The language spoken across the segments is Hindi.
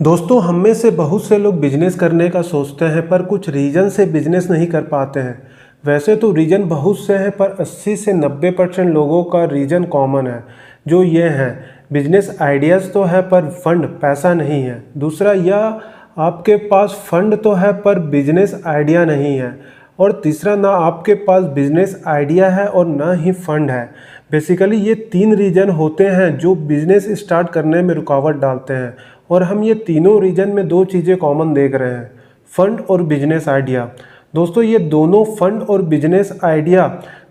दोस्तों, हम में से बहुत से लोग बिजनेस करने का सोचते हैं पर कुछ रीज़न से बिजनेस नहीं कर पाते हैं। वैसे तो रीज़न बहुत से हैं पर 80 से 90% लोगों का रीज़न कॉमन है, जो ये हैं बिजनेस आइडियाज़ तो है पर फंड पैसा नहीं है। दूसरा, यह आपके पास फंड तो है पर बिजनेस आइडिया नहीं है। और तीसरा, ना आपके पास बिजनेस आइडिया है और ना ही फंड है। बेसिकली ये 3 रीज़न होते हैं जो बिजनेस स्टार्ट करने में रुकावट डालते हैं, और हम ये तीनों रीजन में 2 चीज़ें कॉमन देख रहे हैं, फंड और बिजनेस आइडिया। दोस्तों, ये दोनों फंड और बिजनेस आइडिया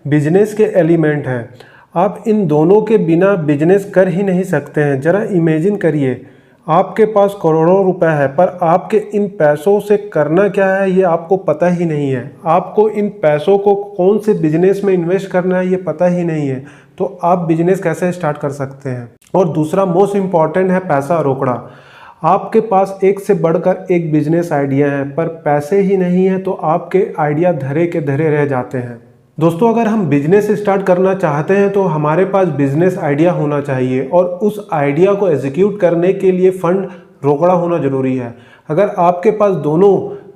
बिजनेस के एलिमेंट हैं। आप इन दोनों के बिना बिजनेस कर ही नहीं सकते हैं। ज़रा इमेजिन करिए, आपके पास करोड़ों रुपए है पर आपके इन पैसों से करना क्या है ये आपको पता ही नहीं है। आपको इन पैसों को कौन से बिजनेस में इन्वेस्ट करना है ये पता ही नहीं है, तो आप बिजनेस कैसे स्टार्ट कर सकते हैं। और दूसरा मोस्ट इम्पॉर्टेंट है पैसा रोकड़ा। आपके पास एक से बढ़कर एक बिजनेस आइडिया है पर पैसे ही नहीं है, तो आपके आइडिया धरे के धरे रह जाते हैं। दोस्तों, अगर हम बिजनेस स्टार्ट करना चाहते हैं तो हमारे पास बिजनेस आइडिया होना चाहिए और उस आइडिया को एग्जीक्यूट करने के लिए फंड रोकड़ा होना ज़रूरी है। अगर आपके पास दोनों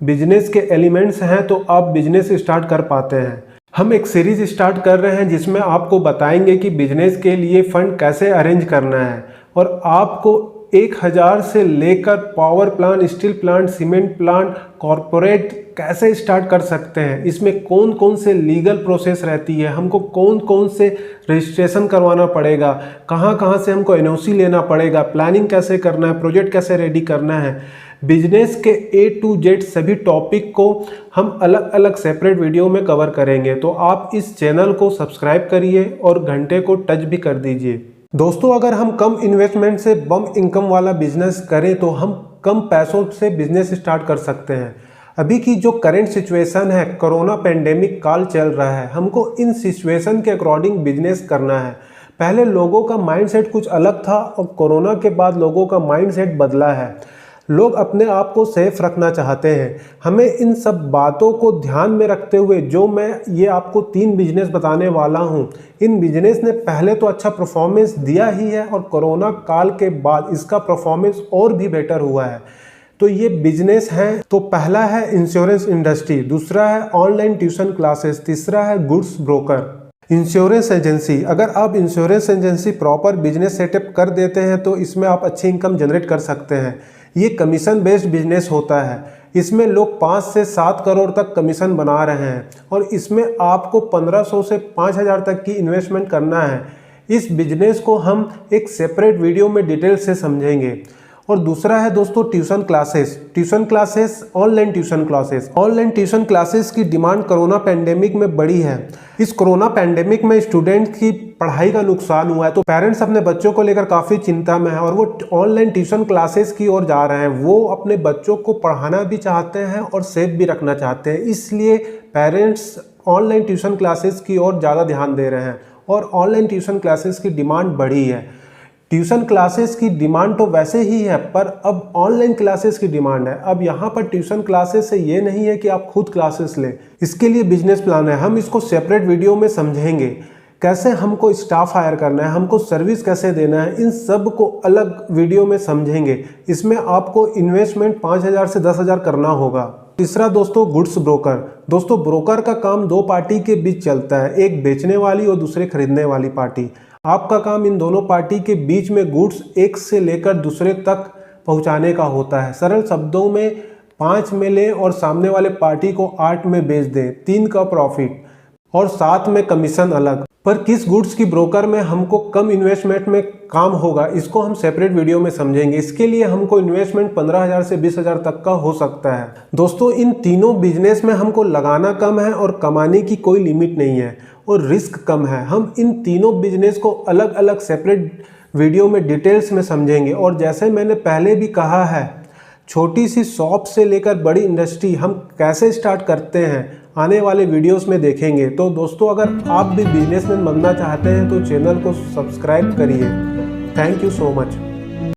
बिजनेस के एलिमेंट्स हैं तो आप बिजनेस स्टार्ट कर पाते हैं। हम एक सीरीज स्टार्ट कर रहे हैं जिसमें आपको बताएंगे कि बिजनेस के लिए फंड कैसे अरेंज करना है, और आपको 1000 से लेकर power plant, steel plant, cement plant, corporate कैसे स्टार्ट कर सकते हैं, इसमें कौन कौन से लीगल प्रोसेस रहती है, हमको कौन कौन से रजिस्ट्रेशन करवाना पड़ेगा, कहाँ कहाँ से हमको एनओसी लेना पड़ेगा, प्लानिंग कैसे करना है, प्रोजेक्ट कैसे रेडी करना है। बिजनेस के A to Z सभी टॉपिक को हम अलग अलग सेपरेट वीडियो में कवर करेंगे, तो आप इस चैनल को सब्सक्राइब करिए और घंटे को टच भी कर दीजिए। दोस्तों, अगर हम कम इन्वेस्टमेंट से बम इनकम वाला बिजनेस करें तो हम कम पैसों से बिजनेस स्टार्ट कर सकते हैं। अभी की जो करंट सिचुएशन है, कोरोना पेंडेमिक काल चल रहा है, हमको इन सिचुएशन के अकॉर्डिंग बिजनेस करना है। पहले लोगों का माइंडसेट कुछ अलग था और कोरोना के बाद लोगों का माइंडसेट बदला है। लोग अपने आप को सेफ रखना चाहते हैं। हमें इन सब बातों को ध्यान में रखते हुए जो मैं ये आपको 3 बिजनेस बताने वाला हूँ, इन बिजनेस ने पहले तो अच्छा परफॉर्मेंस दिया ही है और कोरोना काल के बाद इसका परफॉर्मेंस और भी बेटर हुआ है। तो ये बिजनेस हैं, तो पहला है इंश्योरेंस इंडस्ट्री, दूसरा है ऑनलाइन ट्यूशन क्लासेस, तीसरा है गुड्स ब्रोकर। इंश्योरेंस एजेंसी, अगर आप insurance agency proper business setup कर देते हैं तो इसमें आप अच्छी इनकम जनरेट कर सकते हैं। ये कमीशन बेस्ड बिजनेस होता है। इसमें लोग 5 से 7 करोड़ तक कमीशन बना रहे हैं और इसमें आपको 1500 से 5000 तक की इन्वेस्टमेंट करना है। इस बिजनेस को हम एक सेपरेट वीडियो में डिटेल से समझेंगे। और दूसरा है दोस्तों tuition classes, online tuition classes. Online tuition classes की डिमांड कोरोना पेंडेमिक में बढ़ी है। इस कोरोना पेंडेमिक में स्टूडेंट की पढ़ाई का नुकसान हुआ है, तो पेरेंट्स अपने बच्चों को लेकर काफ़ी चिंता में है और वो ऑनलाइन ट्यूशन क्लासेस की ओर जा रहे हैं। वो अपने बच्चों को पढ़ाना भी चाहते हैं और सेफ भी रखना चाहते हैं, इसलिए पेरेंट्स ऑनलाइन ट्यूशन क्लासेस की ओर ज़्यादा ध्यान दे रहे हैं और ऑनलाइन ट्यूशन क्लासेस की डिमांड बढ़ी है। ट्यूशन क्लासेस की डिमांड तो वैसे ही है पर अब ऑनलाइन क्लासेस की डिमांड है। अब यहाँ पर ट्यूशन क्लासेस से ये नहीं है कि आप खुद क्लासेस लें, इसके लिए बिजनेस प्लान है। हम इसको सेपरेट वीडियो में समझेंगे, कैसे हमको स्टाफ हायर करना है, हमको सर्विस कैसे देना है, इन सब को अलग वीडियो में समझेंगे। इसमें आपको इन्वेस्टमेंट 5000 से 10,000 करना होगा। तीसरा दोस्तों गुड्स ब्रोकर। दोस्तों, ब्रोकर का काम 2 पार्टी के बीच चलता है, एक बेचने वाली और दूसरे खरीदने वाली पार्टी। आपका काम इन दोनों पार्टी के बीच में गुड्स एक से लेकर दूसरे तक पहुंचाने का होता है। सरल शब्दों में 5 में लें और सामने वाले पार्टी को 8 में बेच दें, 3 का प्रॉफिट और 7 में कमीशन अलग। पर किस गुड्स की ब्रोकर में हमको कम इन्वेस्टमेंट में काम होगा, इसको हम सेपरेट वीडियो में समझेंगे। इसके लिए हमको इन्वेस्टमेंट 15,000 से 20,000 तक का हो सकता है। दोस्तों, इन तीनों बिजनेस में हमको लगाना कम है और कमाने की कोई लिमिट नहीं है और रिस्क कम है। हम इन तीनों बिजनेस को अलग अलग सेपरेट वीडियो में डिटेल्स में समझेंगे। और जैसे मैंने पहले भी कहा है, छोटी सी शॉप से लेकर बड़ी इंडस्ट्री हम कैसे स्टार्ट करते हैं आने वाले वीडियोस में देखेंगे। तो दोस्तों, अगर आप भी बिजनेसमैन बनना चाहते हैं तो चैनल को सब्सक्राइब करिए। Thank you so much.